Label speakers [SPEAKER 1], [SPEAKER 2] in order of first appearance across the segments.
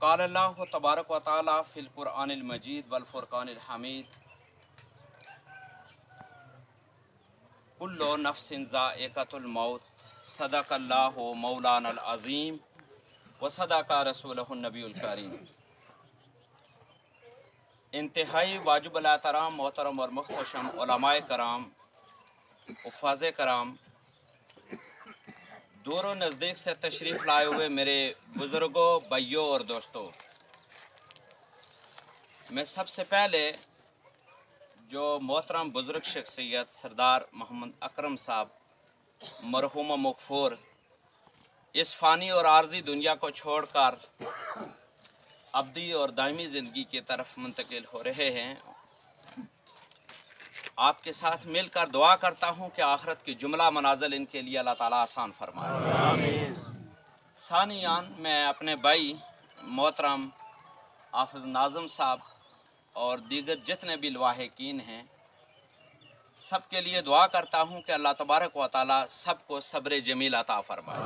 [SPEAKER 1] क़ाल अल्लाहु तबारक व तआला फ़िल क़ुरआनिल मजीद वल फ़ुरक़ानिल हमीद कुल्लु नफ्सिन ज़ाइक़तुल मौत सदक़ल्लाहु मौलानल अज़ीम व सदक़ा रसूलुहुन नबियुल करीम। इंतहाई वाजिबुल एहतराम मोहतरम और मुहतशम उलमाए कराम, उफ़ाज़े कराम, दूर और नज़दीक से तशरीफ़ लाए हुए मेरे बुज़ुर्गों, भाइयों और दोस्तों, मैं सबसे पहले जो मोहतरम बुज़ुर्ग शख्सियत सरदार मोहम्मद अकरम साहब मरहूम मग़फ़ूर इस फ़ानी और आर्ज़ी दुनिया को छोड़कर अब्दी और दायमी ज़िंदगी की तरफ मुंतकिल हो रहे हैं, आपके साथ मिलकर दुआ करता हूँ कि आखिरत की जुमला मनाज़िल इनके लिए अल्लाह ताला आसान फरमाए। सानियान, मैं अपने भाई मोहतरम हाफ़िज़ नाज़िम साहब और दीगर जितने भी लवाहिकीन हैं, सब के लिए दुआ करता हूँ कि अल्लाह तबारक व तआला सबको सब्र जमील अता फरमाए।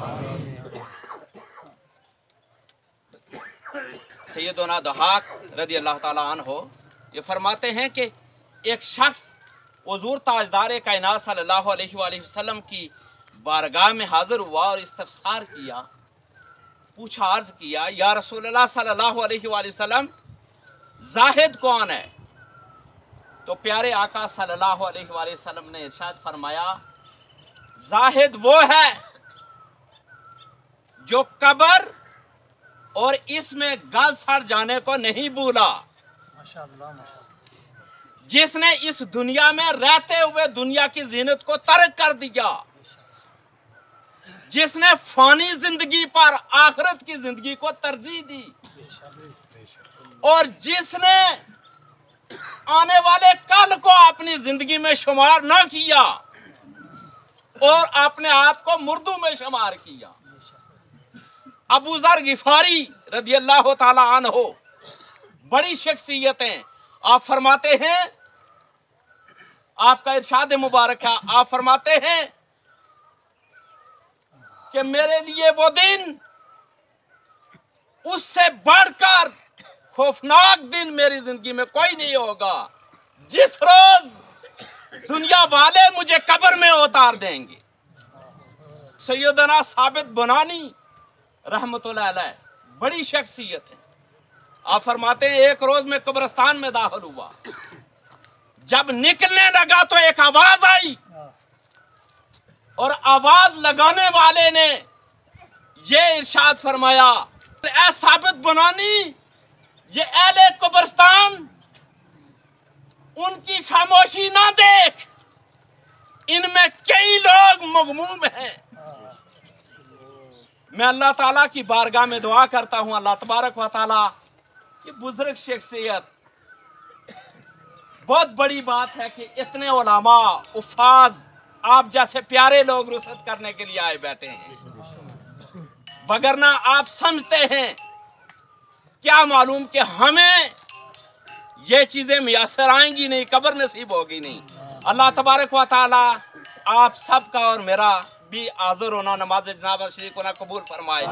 [SPEAKER 1] सैयदना दहाक रज़ी अल्लाह ताला अन्हो ये फरमाते हैं कि एक शख्स हुज़ूर ताजदार कायनात सल्लल्लाहु अलैहि वसल्लम की बारगाह में हाजिर हुआ और इस्तफ़सार किया, पूछा, अर्ज़ किया, या रसूलल्लाह सल्लल्लाहु अलैहि वसल्लम, ज़ाहिद कौन है? तो प्यारे आका सल्लल्लाहु अलैहि वसल्लम ने इरशाद फरमाया, ज़ाहिद वो है जो कब्र और इसमें गल सड़ जाने को नहीं भूला, जिसने इस दुनिया में रहते हुए दुनिया की जीनत को तर्क कर दिया, जिसने फानी जिंदगी पर आखिरत की जिंदगी को तरजीह दी, और जिसने आने वाले कल को अपनी जिंदगी में शुमार न किया और अपने आप को मुर्दों में शुमार किया। अबू ज़र गिफारी रज़ी अल्लाह ताला अन्हो बड़ी शख्सियतें, आप फरमाते हैं, आपका इरशाद मुबारक है, आप फरमाते हैं कि मेरे लिए वो दिन उससे बढ़कर खौफनाक दिन मेरी जिंदगी में कोई नहीं होगा, जिस रोज दुनिया वाले मुझे कब्र में उतार देंगे। सैयदना साबित बुनानी रहमतुल्लाह अलैह बड़ी शख्सियत है, आप फरमाते हैं, एक रोज में कब्रिस्तान में दाखिल हुआ, जब निकलने लगा तो एक आवाज आई और आवाज लगाने वाले ने ये इरशाद फरमाया, ऐ साबित बुनानी, ये अहले कब्रिस्तान, उनकी खामोशी ना देख, इनमें कई लोग मगमूम हैं। मैं अल्लाह ताला की बारगाह में दुआ करता हूँ, अल्लाह तबारक व तआला की बुजुर्ग शख्सियत, बहुत बड़ी बात है कि इतने उलमा उफ़ाज आप जैसे प्यारे लोग रुसत करने के लिए आए बैठे हैं, वगरना आप समझते हैं क्या मालूम कि हमें ये चीजें मुयस्सर आएंगी नहीं, कब्र नसीब होगी नहीं। अल्लाह तबारक व तआला आप सबका और मेरा भी हाज़िर होना, नमाज जनाज़ा शरीक होना कबूल फरमाए।